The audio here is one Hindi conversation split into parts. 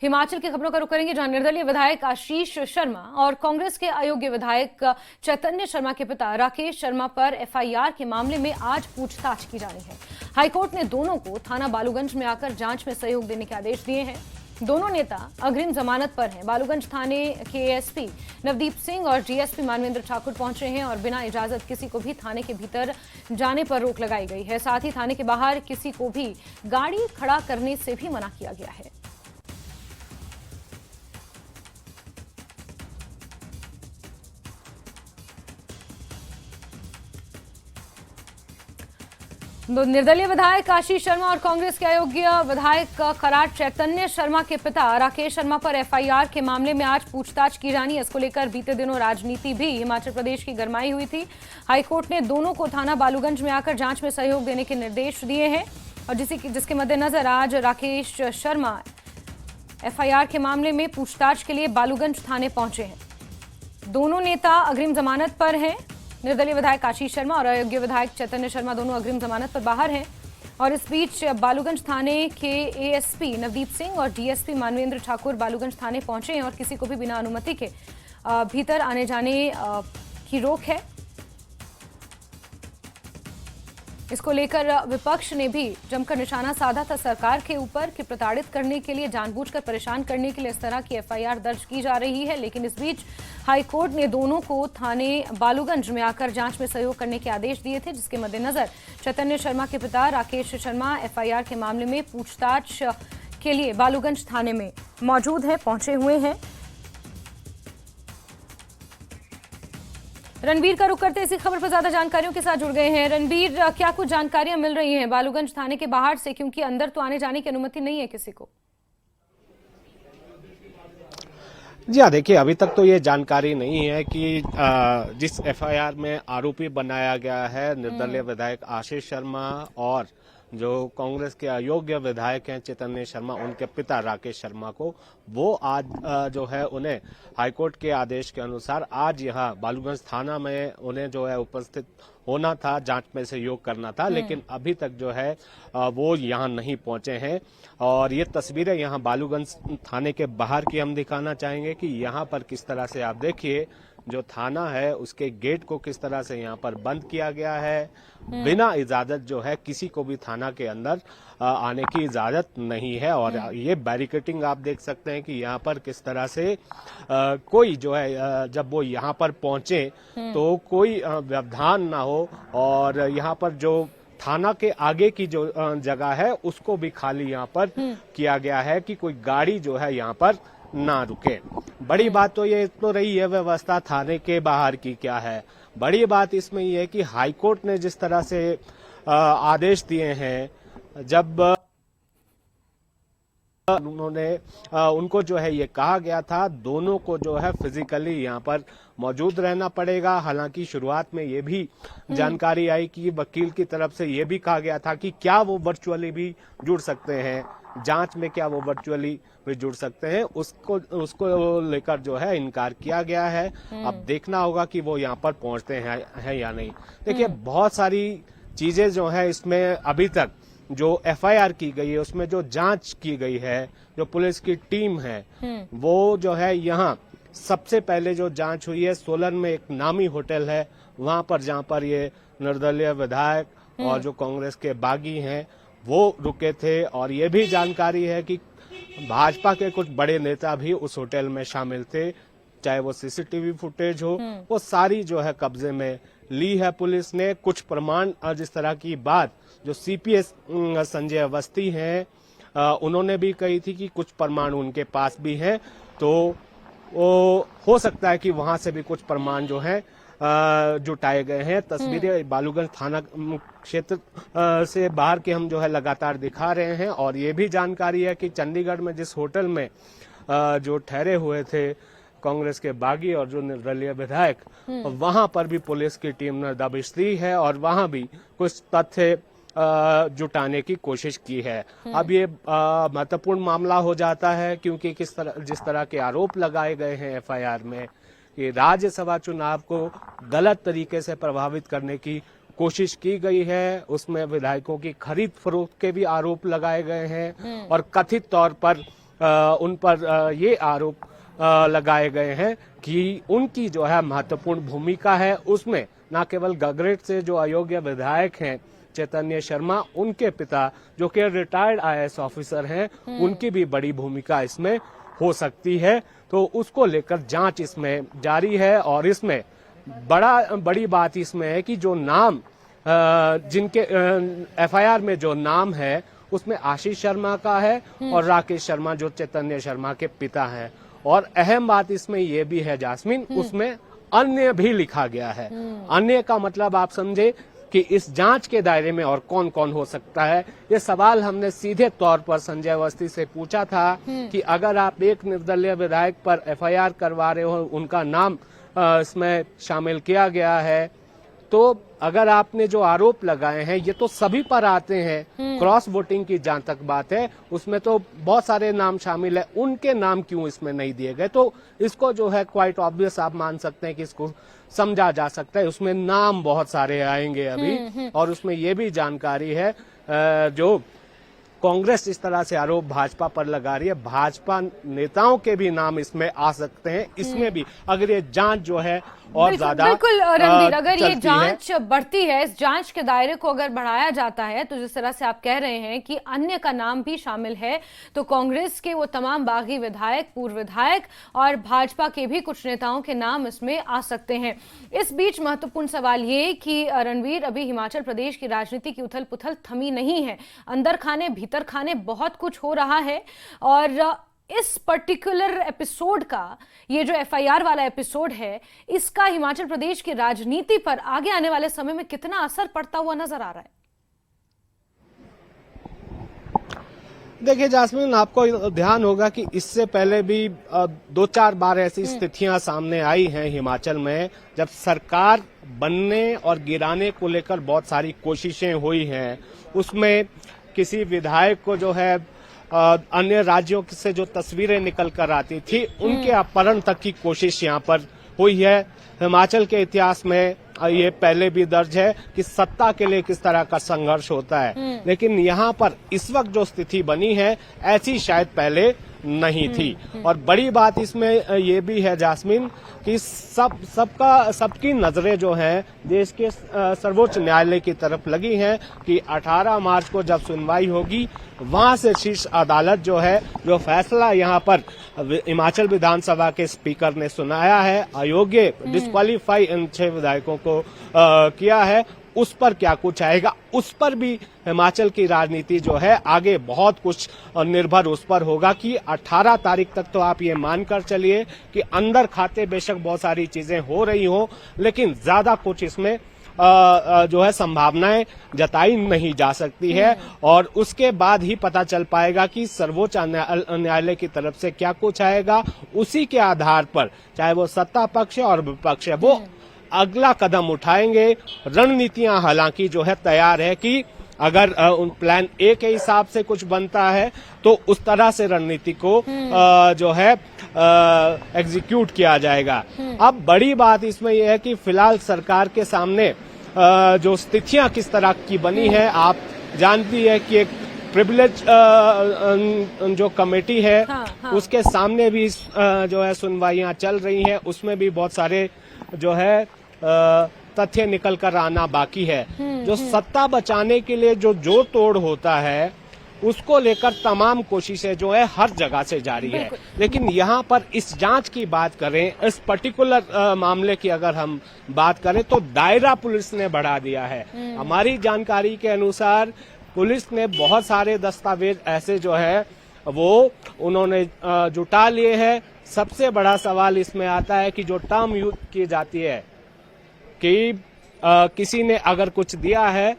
हिमाचल की खबरों का रुख करेंगे, जहां निर्दलीय विधायक आशीष शर्मा और कांग्रेस के अयोग्य विधायक चैतन्य शर्मा के पिता राकेश शर्मा पर एफआईआर के मामले में आज पूछताछ की जानी है। हाईकोर्ट ने दोनों को थाना बालूगंज में आकर जांच में सहयोग देने के आदेश दिए हैं। दोनों नेता अग्रिम जमानत पर हैं। बालूगंज थाने के एएसपी नवदीप सिंह और डीएसपी मानवेंद्र ठाकुर पहुंचे हैं और बिना इजाजत किसी को भी थाने के भीतर जाने पर रोक लगाई गई है। साथ ही थाने के बाहर किसी को भी गाड़ी खड़ा करने से भी मना किया गया है। निर्दलीय विधायक आशीष शर्मा और कांग्रेस के अयोग्य विधायक करार चैतन्य शर्मा के पिता राकेश शर्मा पर एफआईआर के मामले में आज पूछताछ की जानी है। इसको लेकर बीते दिनों राजनीति भी हिमाचल प्रदेश की गरमाई हुई थी। हाईकोर्ट ने दोनों को थाना बालूगंज में आकर जांच में सहयोग देने के निर्देश दिए हैं और जिसके मद्देनजर आज राकेश शर्मा एफआईआर के मामले में पूछताछ के लिए बालूगंज थाने पहुंचे हैं। दोनों नेता अग्रिम जमानत पर हैं। निर्दलीय विधायक आशीष शर्मा और अयोग्य विधायक चैतन्य शर्मा दोनों अग्रिम जमानत पर बाहर हैं और इस बीच बालूगंज थाने के एएसपी नवदीप सिंह और डीएसपी मानवेंद्र ठाकुर बालूगंज थाने पहुंचे हैं और किसी को भी बिना अनुमति के भीतर आने जाने की रोक है। इसको लेकर विपक्ष ने भी जमकर निशाना साधा था सरकार के ऊपर कि प्रताड़ित करने के लिए, जानबूझकर परेशान करने के लिए इस तरह की एफआईआर दर्ज की जा रही है। लेकिन इस बीच हाईकोर्ट ने दोनों को थाने बालूगंज में आकर जांच में सहयोग करने के आदेश दिए थे, जिसके मद्देनजर चैतन्य शर्मा के पिता राकेश शर्मा एफआईआर के मामले में पूछताछ के लिए बालूगंज थाने में मौजूद है, पहुंचे हुए हैं। रणबीर का रुख करते इसी खबर पर ज्यादा जानकारियों के साथ जुड़ गए हैं। रणबीर, क्या कुछ जानकारियां मिल रही हैं बालूगंज थाने के बाहर से, क्योंकि अंदर तो आने जाने की अनुमति नहीं है किसी को? जी हाँ, देखिए अभी तक तो ये जानकारी नहीं है कि जिस एफआईआर में आरोपी बनाया गया है निर्दलीय विधायक आशीष शर्मा और जो कांग्रेस के अयोग्य विधायक हैं चैतन्य शर्मा, उनके पिता राकेश शर्मा को, वो आज जो है उन्हें हाईकोर्ट के आदेश के अनुसार आज यहाँ बालूगंज थाना में उन्हें जो है उपस्थित होना था, जांच में सहयोग करना था, लेकिन अभी तक जो है वो यहाँ नहीं पहुंचे हैं। और ये तस्वीरें यहाँ बालूगंज थाने के बाहर की हम दिखाना चाहेंगे कि यहाँ पर किस तरह से आप देखिए जो थाना है उसके गेट को किस तरह से यहाँ पर बंद किया गया है। बिना इजाजत जो है किसी को भी थाना के अंदर आने की इजाजत नहीं है। और ये बैरिकेटिंग आप देख सकते हैं कि यहाँ पर किस तरह से कोई जो है जब वो यहाँ पर पहुंचे तो कोई व्यवधान ना हो और यहाँ पर जो थाना के आगे की जो जगह है उसको भी खाली यहाँ पर किया गया है कि कोई गाड़ी जो है यहाँ पर ना रुके। बड़ी बात तो ये तो रही है व्यवस्था थाने के बाहर की क्या है, बड़ी बात इसमें ये है कि हाईकोर्ट ने जिस तरह से आदेश दिए हैं, जब उन्होंने उनको जो है ये कहा गया था दोनों को जो है फिजिकली यहाँ पर मौजूद रहना पड़ेगा। हालांकि शुरुआत में ये भी जानकारी आई कि वकील की तरफ से ये भी कहा गया था कि क्या वो वर्चुअली भी जुड़ सकते हैं, जांच में क्या वो वर्चुअली भी जुड़ सकते हैं, उसको लेकर जो है इनकार किया गया है। अब देखना होगा कि वो यहाँ पर पहुंचते हैं या नहीं। देखिए बहुत सारी चीजें जो है इसमें अभी तक जो एफआईआर की गई है उसमें जो जांच की गई है, जो पुलिस की टीम है वो जो है यहाँ सबसे पहले जो जांच हुई है सोलन में एक नामी होटल है वहां पर, जहां पर ये निर्दलीय विधायक और जो कांग्रेस के बागी हैं वो रुके थे। और ये भी जानकारी है कि भाजपा के कुछ बड़े नेता भी उस होटल में शामिल थे, चाहे वो सीसीटीवी फुटेज हो, वो सारी जो है कब्जे में ली है पुलिस ने। कुछ प्रमाण जिस तरह की बात जो सीपीएस संजय अवस्थी हैं उन्होंने भी कही थी कि कुछ प्रमाण उनके पास भी हैं, तो वो हो सकता है कि वहां से भी कुछ प्रमाण जो है जुटाए गए हैं। तस्वीरें बालूगंज थाना क्षेत्र से बाहर के हम जो है लगातार दिखा रहे हैं। और ये भी जानकारी है कि चंडीगढ़ में जिस होटल में जो ठहरे हुए थे कांग्रेस के बागी और जो निर्दलीय विधायक, वहां पर भी पुलिस की टीम ने दबिश दी है और वहां भी कुछ तथ्य जुटाने की कोशिश की है। अब ये महत्वपूर्ण मामला हो जाता है क्योंकि जिस तरह के आरोप लगाए गए हैं एफआईआर में कि राज्यसभा चुनाव को गलत तरीके से प्रभावित करने की कोशिश की गई है, उसमें विधायकों की खरीद फरोख्त के भी आरोप लगाए गए हैं और कथित तौर पर उन पर ये आरोप लगाए गए हैं कि उनकी जो है महत्वपूर्ण भूमिका है उसमें। न केवल गगरेट से जो अयोग्य विधायक हैं चैतन्य शर्मा, उनके पिता जो कि रिटायर्ड IAS ऑफिसर हैं, उनकी भी बड़ी भूमिका इसमें हो सकती है। तो उसको लेकर जांच इसमें जारी है और इसमें बड़ी बात इसमें है कि जो नाम जिनके FIR में जो नाम है उसमें आशीष शर्मा का है और राकेश शर्मा जो चैतन्य शर्मा के पिता हैं। और अहम बात इसमें यह भी है जास्मीन, उसमें अन्य भी लिखा गया है। अन्य का मतलब आप समझे कि इस जांच के दायरे में और कौन कौन हो सकता है। ये सवाल हमने सीधे तौर पर संजय अवस्थी से पूछा था कि अगर आप एक निर्दलीय विधायक पर FIR करवा रहे हो, उनका नाम इसमें शामिल किया गया है, तो अगर आपने जो आरोप लगाए हैं ये तो सभी पर आते हैं। क्रॉस वोटिंग की जहां तक बात है उसमें तो बहुत सारे नाम शामिल है, उनके नाम क्यों इसमें नहीं दिए गए? तो इसको जो है क्वाइट ऑब्वियस आप मान सकते हैं कि इसको समझा जा सकता है। उसमें नाम बहुत सारे आएंगे अभी और उसमें ये भी जानकारी है जो कांग्रेस इस तरह से आरोप भाजपा पर लगा रही है, भाजपा नेताओं के भी नाम इसमें आ सकते हैं। इसमें भी अगर ये जांच जो है और ज्यादा बिल्कुल रणवीर, अगर ये जांच बढ़ती है, इस जांच के दायरे को अगर बढ़ाया जाता है, तो जिस तरह से आप कह रहे हैं कि अन्य का नाम भी शामिल है, तो कांग्रेस के वो तमाम बागी विधायक, पूर्व विधायक और भाजपा के भी कुछ नेताओं के नाम इसमें आ सकते हैं। इस बीच महत्वपूर्ण सवाल ये कि रणवीर, अभी हिमाचल प्रदेश की राजनीति की उथल पुथल थमी नहीं है। अंदर खाने भीतर खाने बहुत कुछ हो रहा है और इस पर्टिकुलर एपिसोड का, ये जो FIR वाला एपिसोड है, इसका हिमाचल प्रदेश की राजनीति पर आगे आने वाले समय में कितना असर पड़ता हुआ नजर आ रहा है? देखिए जास्मीन, आपको ध्यान होगा कि इससे पहले भी 2-4 बार ऐसी स्थितियां सामने आई हैं हिमाचल में, जब सरकार बनने और गिराने को लेकर बहुत सारी कोशिशें हुई हैं। उसमें किसी विधायक को जो है अन्य राज्यों से जो तस्वीरें निकल कर आती थी, उनके अपहरण तक की कोशिश यहाँ पर हुई है। हिमाचल के इतिहास में ये पहले भी दर्ज है कि सत्ता के लिए किस तरह का संघर्ष होता है, लेकिन यहाँ पर इस वक्त जो स्थिति बनी है ऐसी शायद पहले नहीं थी। और बड़ी बात इसमें ये भी है जास्मीन कि सबकी नजरें जो हैं देश के सर्वोच्च न्यायालय की तरफ लगी हैं कि 18 मार्च को जब सुनवाई होगी, वहां से शीर्ष अदालत जो है, जो फैसला यहाँ पर हिमाचल विधानसभा के स्पीकर ने सुनाया है, अयोग्य डिस्क्वालीफाई इन 6 विधायकों को किया है, उस पर क्या कुछ आएगा, उस पर भी हिमाचल की राजनीति जो है आगे बहुत कुछ निर्भर उस पर होगा कि 18 तारीख तक तो आप ये मानकर चलिए कि अंदर खाते बेशक बहुत सारी चीजें हो रही हो, लेकिन ज्यादा कुछ इसमें जो है संभावनाएं जताई नहीं जा सकती है। और उसके बाद ही पता चल पाएगा कि सर्वोच्च न्यायालय की तरफ से क्या कुछ आएगा। उसी के आधार पर चाहे वो सत्ता पक्ष है और विपक्ष है, वो अगला कदम उठाएंगे। रणनीतियां हालांकि जो है तैयार है कि अगर प्लान ए के हिसाब से कुछ बनता है तो उस तरह से रणनीति को जो है एग्जीक्यूट किया जाएगा। अब बड़ी बात इसमें यह है कि फिलहाल सरकार के सामने जो स्थितियां किस तरह की बनी है, आप जानती है कि एक प्रिविलेज जो कमेटी है उसके सामने भी जो है सुनवाइयां चल रही हैं, उसमें भी बहुत सारे जो है तथ्य निकल कर आना बाकी है। जो सत्ता बचाने के लिए जो जोड़ तोड़ होता है उसको लेकर तमाम कोशिशें जो है हर जगह से जारी है। लेकिन यहाँ पर इस जांच की बात करें, इस पर्टिकुलर मामले की अगर हम बात करें तो दायरा पुलिस ने बढ़ा दिया है। हमारी जानकारी के अनुसार पुलिस ने बहुत सारे दस्तावेज ऐसे जो है वो उन्होंने जुटा लिए हैं। सबसे बड़ा सवाल इसमें आता है कि जो टर्म यूज की जाती है कि किसी ने अगर कुछ दिया है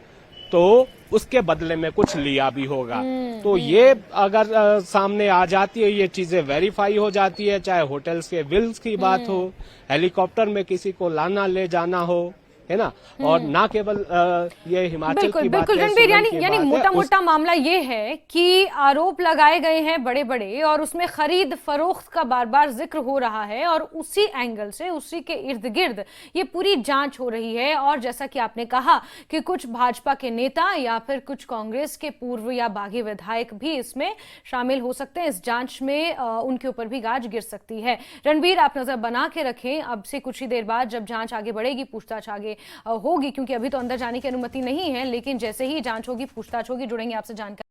तो उसके बदले में कुछ लिया भी होगा। तो ये अगर सामने आ जाती है, ये चीजें वेरीफाई हो जाती है, चाहे होटल्स के बिल्स की बात हो, हेलीकॉप्टर में किसी को लाना ले जाना हो, है ना। और ना केवल ये हिमाचल बिल्कुल की बात बिल्कुल है, रणबीर, सोलन की यानी बात है, मोटा मोटा मामला ये है कि आरोप लगाए गए हैं बड़े बड़े और उसमें खरीद फरोख्त का बार बार जिक्र हो रहा है और उसी एंगल से, उसी के इर्द गिर्द ये पूरी जांच हो रही है। और जैसा कि आपने कहा कि कुछ भाजपा के नेता या फिर कुछ कांग्रेस के पूर्व या बागी विधायक भी इसमें शामिल हो सकते हैं। इस जांच में उनके ऊपर भी गाज गिर सकती है। रणबीर, आप नजर बना के रखें, अब से कुछ ही देर बाद जब जांच आगे बढ़ेगी, पूछताछ आगे होगी, क्योंकि अभी तो अंदर जाने की अनुमति नहीं है, लेकिन जैसे ही जांच होगी, पूछताछ होगी, जुड़ेंगे आपसे जानकारी।